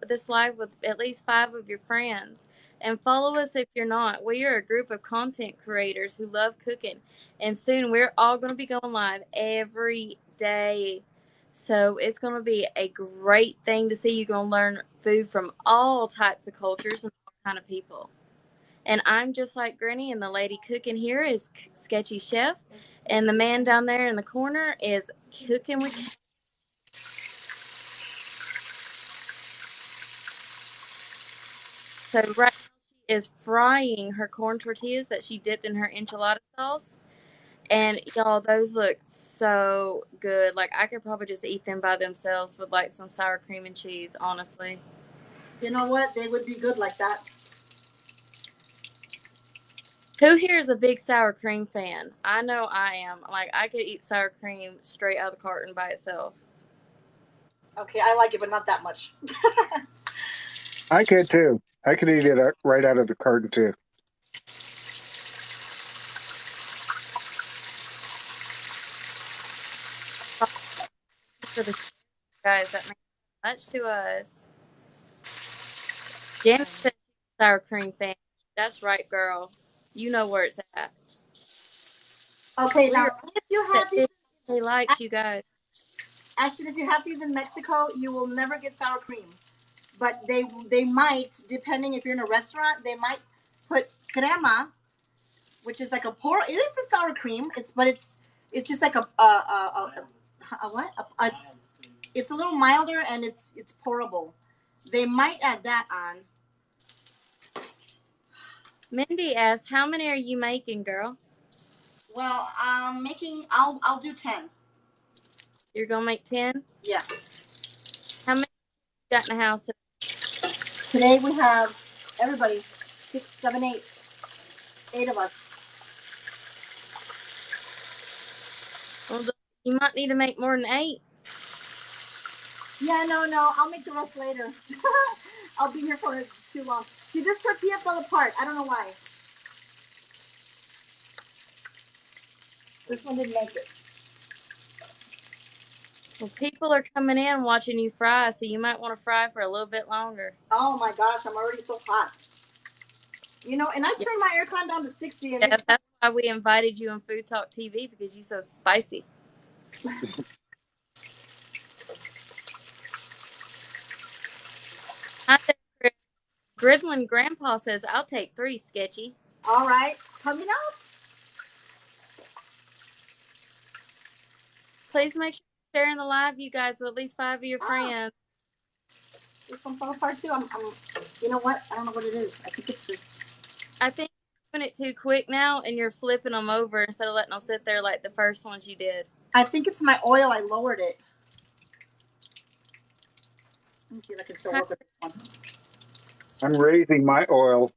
D: this live with at least 5 of your friends. And follow us if you're not. We are a group of content creators who love cooking, and soon we're all going to be going live every day. So it's going to be a great thing to see. You're going to learn food from all types of cultures and all kind of people. And I'm just like Granny, and the lady cooking here is Sketchy Chef, and the man down there in the corner is Cooking with Cat. So right now she is frying her corn tortillas that she dipped in her enchilada sauce. And y'all, those look so good. Like I could probably just eat them by themselves with like some sour cream and cheese, honestly.
B: You know what? They would be good like that.
D: Who here is a big sour cream fan? I know I am. Like I could eat sour cream straight out of the carton by itself.
B: Okay, I like it, but not that much.
A: I could too. I could eat it right out of the carton too.
D: For the guys, that means much to us. Janet said she's a sour cream fan. That's right, girl. You know where it's at.
B: Okay,
D: We
B: now
D: are
B: if you
D: at
B: have these,
D: 50K likes, you guys.
B: Ashton, if you have these in Mexico, you will never get sour cream. But they might, depending if you're in a restaurant, they might put crema, which is like it is a sour cream. It's just like a what? It's a little milder and it's pourable. They might add that on.
D: Mindy asks, how many are you making, girl?
B: Well, I'm making. I'll do 10.
D: You're gonna make 10?
B: Yeah.
D: How many you got in the house?
B: Today we have everybody 6, 7, 8, 8 of us.
D: Well, you might need to make more than 8.
B: Yeah, no. I'll make the rest later. I'll be here for too long. See, this tortilla fell apart. I don't know why. This one didn't make it.
D: Well, people are coming in watching you fry, so you might want to fry for a little bit longer.
B: Oh my gosh, I'm already so hot. You know, and I
D: Yeah,
B: turned my aircon down to 60, and it's.
D: that's why we invited you on Food Talk TV, because you're so spicy. Hi there, Chris. Gridlin Grandpa says, I'll take 3, Sketchy.
B: All right, coming up.
D: Please make sure you're sharing the live, you guys, with at least 5 of your
B: Oh,
D: friends.
B: this one fell apart too. You know what? I don't know what it is. I think it's this.
D: I think you're doing it too quick now, and you're flipping them over instead of letting them sit there like the first ones you did.
B: I think it's my oil. I lowered it. Let me see if I can still work with this one.
A: I'm raising my oil.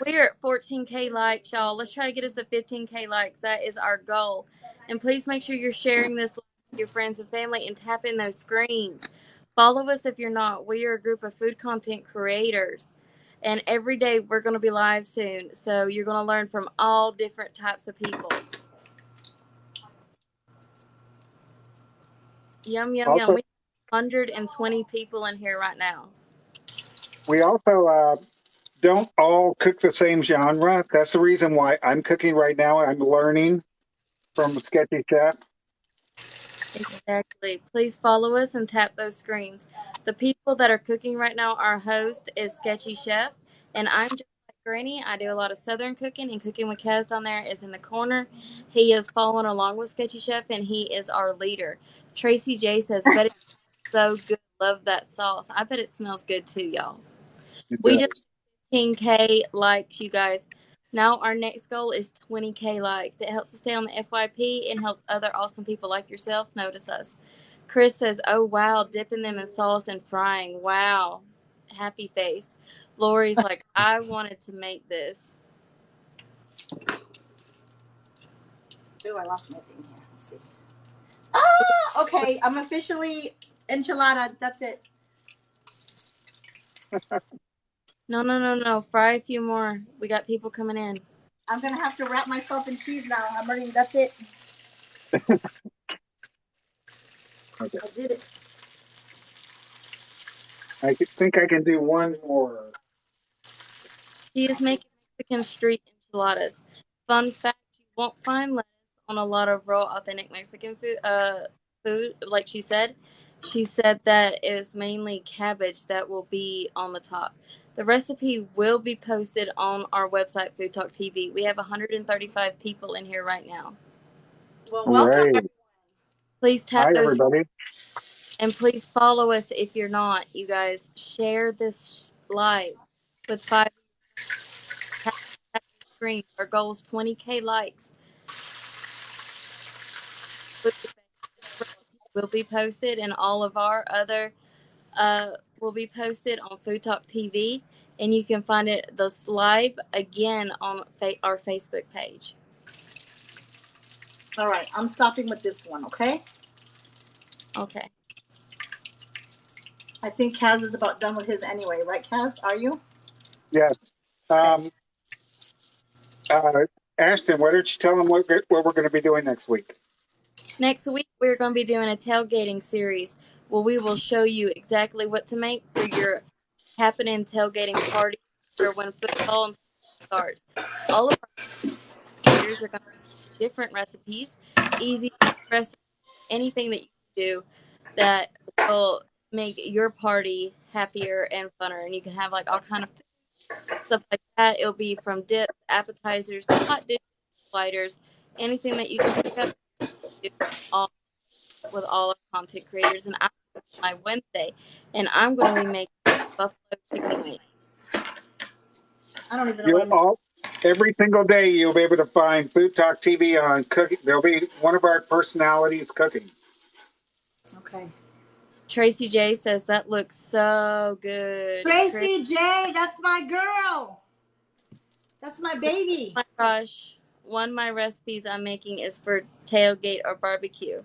D: We are at 14K likes, y'all. Let's try to get us to 15K likes. That is our goal. And please make sure you're sharing this with your friends and family and tap in those screens. Follow us if you're not. We are a group of food content creators. And every day we're going to be live soon. So you're going to learn from all different types of people. Yum, yum, yum.
A: Also,
D: We have 120 people in here right now.
A: we also don't all cook the same genre. That's the reason why I'm cooking right now. I'm learning from Sketchychef.
D: Exactly. Please follow us and tap those screens. The people that are cooking right now, our host is Sketchy Chef, and I'm just like Granny. I do a lot of Southern cooking, and Cooking with Kaz down there is in the corner. He is following along with Sketchy Chef, and he is our leader. Tracy J says, "Bet it's so good. Love that sauce. I bet it smells good too, y'all."
A: It
D: We just
A: does.
D: 15K likes, you guys. Now our next goal is 20K likes. It helps us stay on the FYP and helps other awesome people like yourself notice us. Chris says, "Oh wow, dipping them in sauce and frying. Wow." Happy face. Lori's like, "I wanted to make this."
B: Ooh, I lost my thing here. Let's see. Ah, okay. I'm officially enchilada. That's it.
D: No. Fry a few more. We got people coming in.
B: I'm gonna have to wrap myself in cheese now. I'm ready. That's it.
A: Okay.
B: I did it.
A: Think I can do one more.
D: She is making Mexican street enchiladas. Fun fact: you won't find lettuce on a lot of raw, authentic Mexican food. Food, like she said that is mainly cabbage that will be on the top. The recipe will be posted on our website, Food Talk TV. We have 135 people in here right now.
B: Well,
A: All
B: welcome
A: right.
B: everyone.
D: Please
A: Hi,
D: tap those
A: everybody.
D: and please follow us if you're not. You guys share this live with 5 screens. Our goal is 20K likes. Will be posted, and all of our other will be posted on Food Talk TV, and you can find it this live again on our Facebook page.
B: All right, I'm stopping with this one. Okay.
D: Okay.
B: I think Kaz is about done with his anyway, right, Kaz? Are you?
A: Yes.
B: Okay.
A: Uh, Ashton, why don't you tell them what we're going to be doing next week?
D: Next week we're going to be doing a tailgating series where we will show you exactly what to make for your happening tailgating party or when football and starts. All of our creators are going to have different recipes, easy recipes, anything that you can do that will make your party happier and funner. And you can have like all kind of stuff like that. It'll be from dips, appetizers, to hot dishes, sliders, anything that you can think of. Do all with all our content creators. And I'm my Wednesday, and I'm going to be making buffalo chicken wing.
B: I don't even know what I'm.
A: Every single day you'll be able to find Food Talk TV on cooking. There'll be one of our personalities cooking.
B: Okay.
D: Tracy J says that looks so good.
B: Tracy J, that's my girl. That's my baby.
D: Oh my gosh. One of my recipes I'm making is for tailgate or barbecue.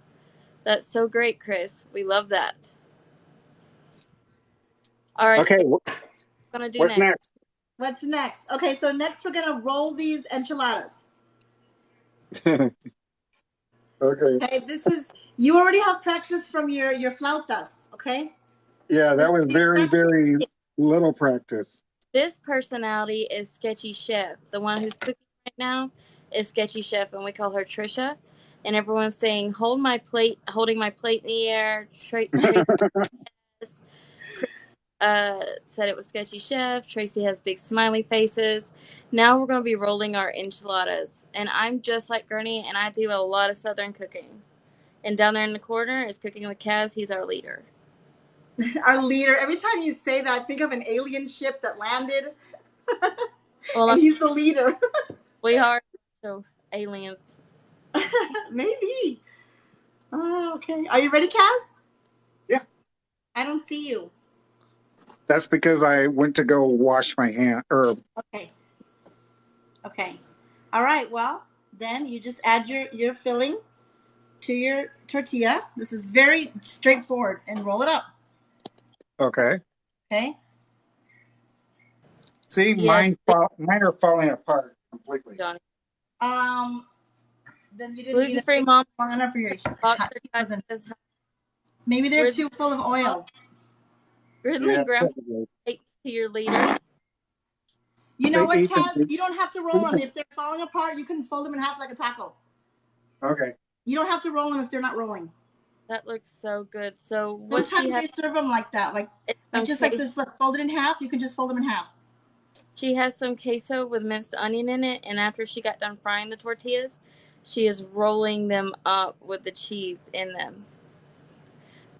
D: That's so great, Chris. We love that. All right,
A: Okay,
D: what are we going to do
A: what's next?
B: What's next? Okay, so next we're going to roll these enchiladas.
A: Okay.
B: Okay, this is, you already have practice from your flautas, okay?
A: Yeah, that was very, very little practice.
D: This personality is Sketchy Chef. The one who's cooking right now is Sketchy Chef, and we call her Trisha. And everyone's saying, holding my plate in the air. Tracy said it was Sketchy Chef. Tracy has big smiley faces. Now we're going to be rolling our enchiladas. And I'm just like Gurney, and I do a lot of Southern cooking. And down there in the corner is Cooking with Kaz. He's our leader.
B: Our leader. Every time you say that, I think of an alien ship that landed.
D: Well,
B: and he's the leader.
D: We are so aliens.
B: Maybe. Oh, okay. Are you ready, Kaz?
A: Yeah.
B: I don't see you.
A: That's because I went to go wash my hand.
B: Okay. Okay. All right. Well, then you just add your filling to your tortilla. This is very straightforward, and roll it up.
A: Okay.
B: Okay.
A: See,
D: Yes.
A: mine are falling apart completely.
D: Johnny.
B: Then you didn't
D: Gluten-free mom.
B: long enough for your maybe they're too full of oil.
D: Gridley Grandpa, take to your leader.
B: You know what, Kaz? You don't have to roll them. If they're falling apart, you can fold them in half like a taco.
A: Okay.
B: You don't have to roll them if they're not rolling.
D: That looks so good. So what
B: sometimes they serve them like that, like just like this. Look, fold it in half. You can just fold them in half.
D: She has some queso with minced onion in it, and after she got done frying the tortillas, she is rolling them up with the cheese in them.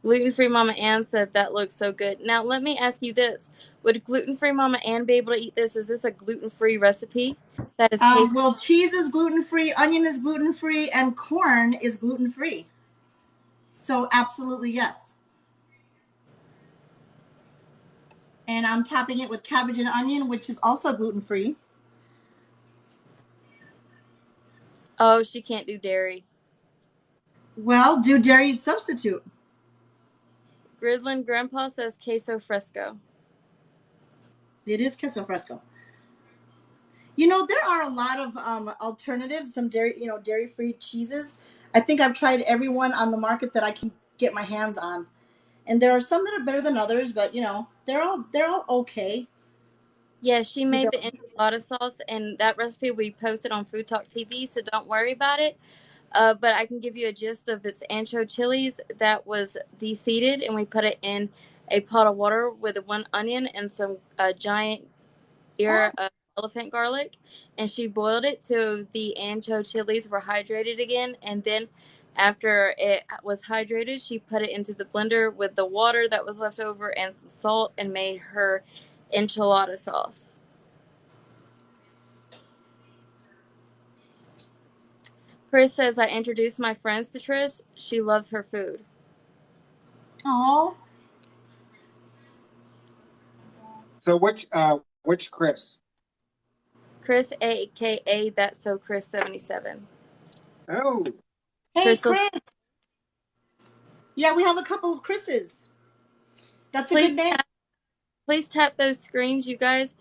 D: Gluten-free Mama Ann said that looks so good. Now, let me ask you this. Would gluten-free Mama Ann be able to eat this? Is this a gluten-free recipe? That is
B: well, cheese is gluten-free, onion is gluten-free, and corn is gluten-free. So absolutely yes. And I'm topping it with cabbage and onion, which is also gluten-free.
D: Oh, she can't do dairy.
B: Well, do dairy substitute.
D: Gridland Grandpa says queso fresco.
B: It is queso fresco. You know, there are a lot of alternatives, some dairy-free cheeses. I think I've tried every one on the market that I can get my hands on. And there are some that are better than others, but they're all okay.
D: Yeah, she made the enchilada sauce, and that recipe we posted on Food Talk TV, so don't worry about it. But I can give you a gist of its ancho chilies that was de-seeded, and we put it in a pot of water with one onion and some giant ear of elephant garlic, and she boiled it so the ancho chilies were hydrated again, and then after it was hydrated, she put it into the blender with the water that was left over and some salt and made her enchilada sauce. Chris says, I introduced my friends to Trish. She loves her food.
B: Oh.
A: So which Chris?
D: Chris, a.k.a. That's So Chris 77.
A: Oh.
B: Hey, Chris. Yeah, we have a couple of Chris's. That's a good name.
D: Please tap those screens, you guys.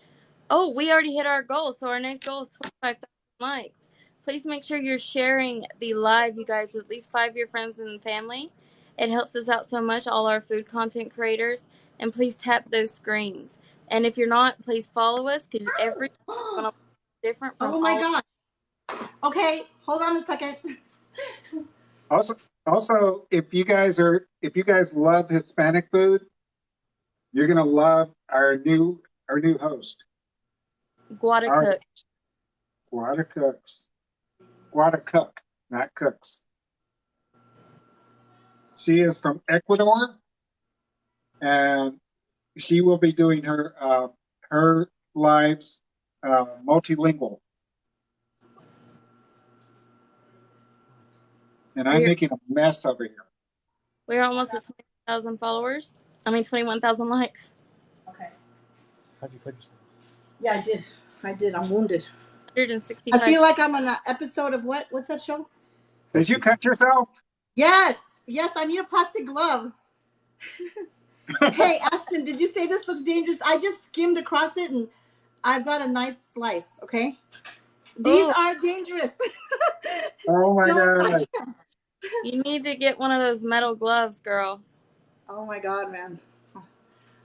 D: Oh, we already hit our goal, so our next goal is 25,000 likes. Please make sure you're sharing the live, you guys, with at least 5 of your friends and family. It helps us out so much, all our food content creators. And please tap those screens. And if you're not, please follow us, because every one of is different from
B: Oh my gosh. Okay, hold on a second.
A: Also, if you guys love Hispanic food, you're gonna love our new host.
D: Guadacook.
A: Guadacook, not Cooks. She is from Ecuador, and she will be doing her lives multilingual, and I'm making a mess over here.
D: We're almost at 20,000 followers. 21,000 likes.
B: Okay.
C: How'd you cut yourself?
B: Yeah, I did. I'm wounded.
D: 165.
B: I feel like I'm on an episode of what? What's that show?
A: Did you cut yourself?
B: Yes. Yes, I need a plastic glove. Hey, Ashton, did you say this looks dangerous? I just skimmed across it and I've got a nice slice, okay? These are dangerous.
A: Oh my
B: Don't
A: God.
B: touch them.
D: You need to get one of those metal gloves, girl.
B: Oh my God, man.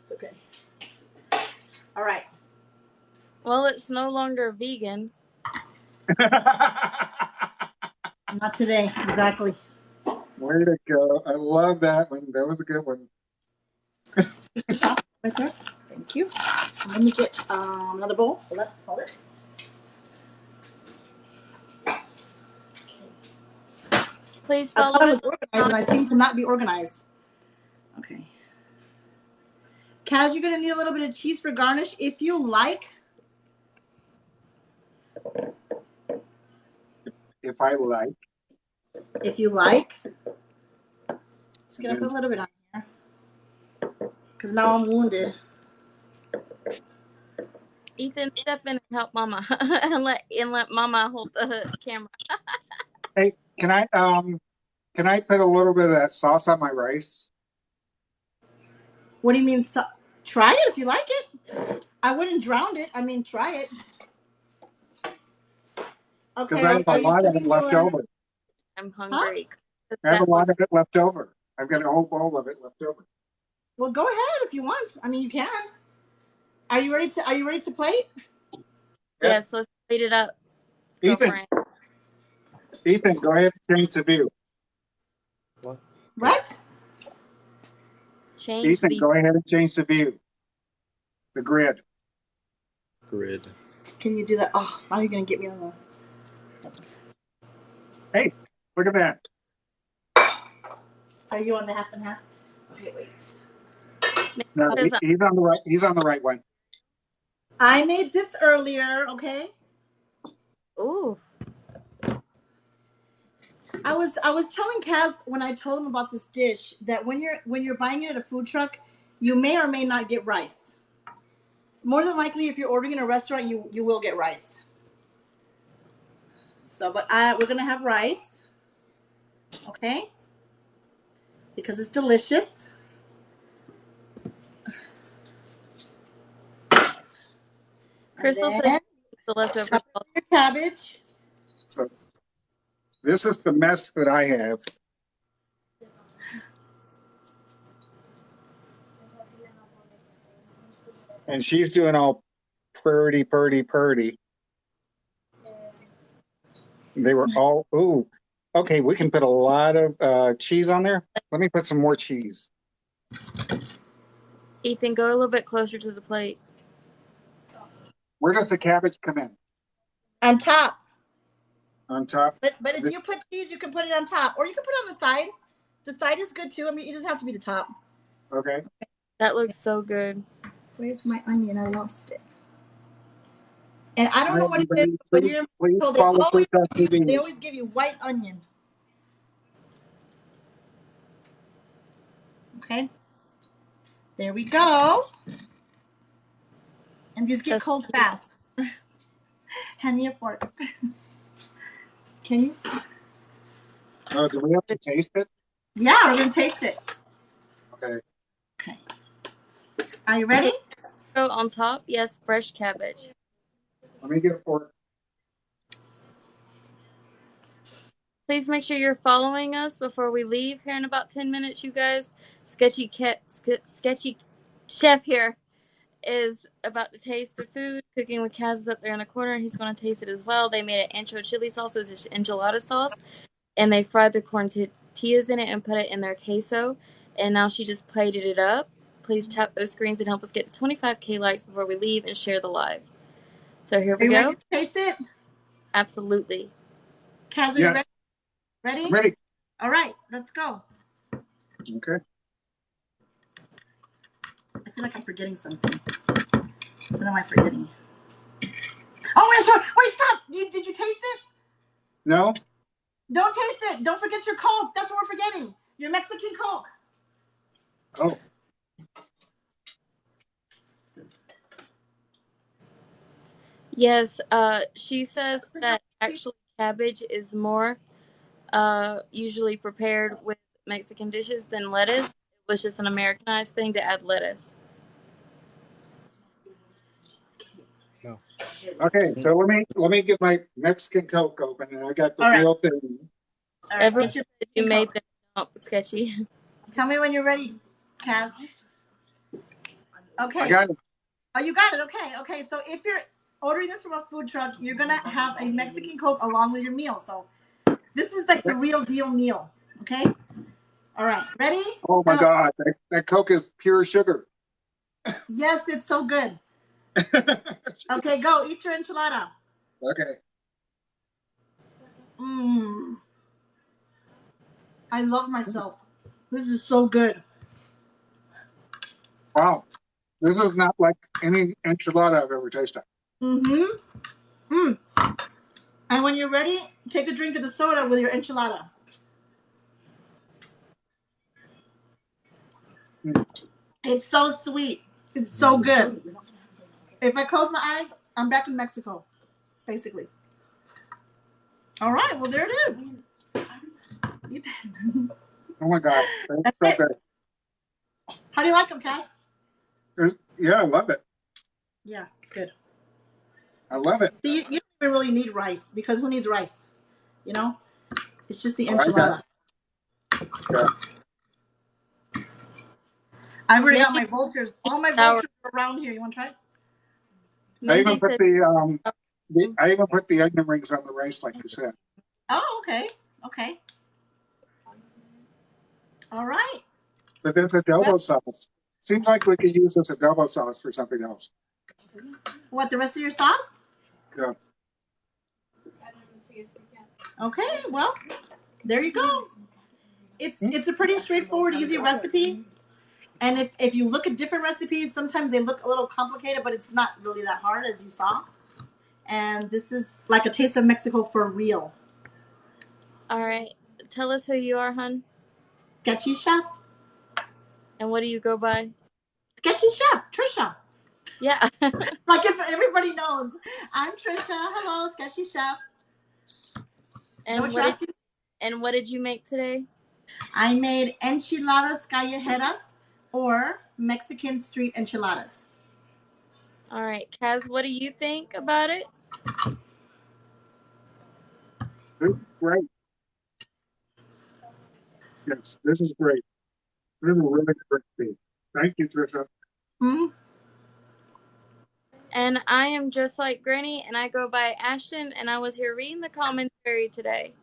B: It's okay. All right.
D: Well, it's no longer vegan.
B: Not today, exactly.
A: Way to go. I love that one. That was a good one.
B: Right there. Thank you. And let me get another bowl. Hold it.
D: Please
B: I
D: follow
B: thought I was
D: us.
B: organized and I seem to not be organized. Okay. Kaz, you're going to need a little bit of cheese for garnish. If you like.
A: If I like.
B: If you like. Just going to put a little bit on here. Because now I'm wounded.
D: Ethan, step in and help Mama, and let Mama hold the camera.
A: Hey, can I put a little bit of that sauce on my rice?
B: What do you mean? Try it if you like it. I wouldn't drown it. I mean, try it. Okay.
A: Because I have a lot of it left over.
D: I'm hungry.
A: Huh? I have a lot of it left over. I've got a whole bowl of it left over.
B: Well, go ahead if you want. I mean, you can. Are you ready to plate?
D: Yes, let's plate it up.
A: Ethan, go ahead and change the view.
B: What?
A: Ethan, go ahead and change the view. The grid.
B: Can you do that? Oh, now you're going to get me on the...
A: Hey, look at that.
B: Are you on the half and half? Okay, wait.
A: No, he's on the right. He's on the right one.
B: I made this earlier, okay?
D: Ooh.
B: I was telling Kaz when I told him about this dish that when you're buying it at a food truck, you may or may not get rice. More than likely, if you're ordering in a restaurant, you will get rice. So, but we're gonna have rice, okay? Because it's delicious.
D: Crystal said the leftover
B: cabbage.
A: So this is the mess that I have. And she's doing all purdy. They were all, ooh. Okay, we can put a lot of cheese on there. Let me put some more cheese.
D: Ethan, go a little bit closer to the plate.
A: Where does the cabbage come in?
B: On top.
A: On top?
B: But if you put cheese, you can put it on top. Or you can put it on the side. The side is good too. I mean, it doesn't have to be the top.
A: Okay.
D: That looks so good.
B: Where's my onion? I lost it. And I don't know what it is, but here they always give you white onion. Okay. There we go. And these get cold fast. Hand me a fork. Can you?
A: Oh, do we have to taste it?
B: Yeah, we're going to taste it.
A: Okay.
B: Are you ready?
D: Go on top. Yes, fresh cabbage.
A: Let me get a fork.
D: Please make sure you're following us before we leave here in about 10 minutes, you guys. Sketchy Chef here is about to taste the food. Cooking with Kaz is up there in the corner, and he's going to taste it as well. They made an ancho chili sauce, it's enchilada sauce, and they fried the corn tortillas in it and put it in their queso. And now she just plated it up. Please tap those screens and help us get to 25K likes before we leave and share the live. So here we go.
B: Ready to taste it?
D: Absolutely.
B: Kaz, are you ready? Ready?
A: I'm ready.
B: All right, let's go.
A: Okay.
B: I feel feel like I'm forgetting something. What am I forgetting? Oh, wait, stop! Did you taste it?
A: No?
B: Don't taste it. Don't forget your Coke. That's what we're forgetting. Your Mexican Coke.
A: Oh.
D: Yes, she says that actually cabbage is more usually prepared with Mexican dishes than lettuce. It was just an Americanized thing to add lettuce.
C: No.
A: Okay, so let me get my Mexican Coke open, and I got the
B: All right.
A: real thing.
B: All right.
D: Everybody
B: Get your
D: said you
B: Mexican
D: made
B: Coke.
D: them not sketchy.
B: Tell me when you're ready, Kaz. Okay.
A: I got it.
B: Oh, you got it. Okay. So if you're ordering this from a food truck, you're gonna have a Mexican Coke along with your meal. So this is like the real deal meal. Okay. All right. Ready?
A: Oh my
B: Go.
A: God, that Coke is pure sugar.
B: Yes, it's so good. Okay, go eat your enchilada.
A: Okay.
B: I love myself. This is so good.
A: Wow. This is not like any enchilada I've ever tasted.
B: And when you're ready, take a drink of the soda with your enchilada. It's so sweet. It's so good. If I close my eyes, I'm back in Mexico, basically. All right, well, there it is.
A: Oh my God. That's so good.
B: How do you like them, Cass?
A: Yeah, I love it.
B: Yeah, it's good.
A: I love it.
B: See, you don't even really need rice, because who needs rice? You know? It's just the
A: Oh, I got
B: enchilada.
A: it.
B: I've already got
D: Maybe
B: my vultures. All my
D: sour.
B: vultures are around here. You want to try it?
A: I even
D: Mindy
A: put
D: said,
A: I even put the onion rings on the rice, like you said.
B: Oh, okay. All right.
A: But there's adobo sauce. Seems like we could use this adobo sauce for something else.
B: What, the rest of your sauce?
A: Yeah.
B: Okay, well, there you go. It's a pretty straightforward, easy recipe. And if you look at different recipes, sometimes they look a little complicated, but it's not really that hard, as you saw. And this is like a taste of Mexico for real.
D: all right, tell us who you are, hun.
B: Sketchy Chef.
D: And what do you go by?
B: Sketchy Chef, Trisha.
D: Yeah.
B: Like if everybody knows, I'm Trisha. Hello, Sketchy Chef.
D: And what did you make today?
B: I made enchiladas callejeras, or Mexican street enchiladas.
D: All right, Kaz, what do you think about it?
A: This is great. Yes, this is great. This is a really good recipe. Thank you, Trisha.
B: Mm-hmm.
D: And I am just like Granny, and I go by Ashton, and I was here reading the commentary today.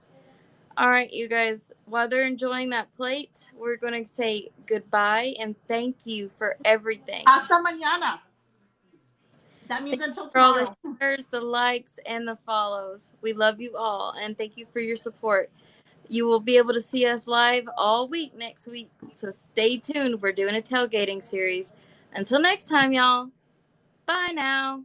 D: All right, you guys, while they're enjoying that plate, we're going to say goodbye and thank you for everything.
B: Hasta mañana. That means until
D: For all
B: tomorrow.
D: the shares, the likes, and the follows. We love you all, and thank you for your support. You will be able to see us live all week next week, so stay tuned. We're doing a tailgating series. Until next time, y'all. Bye now.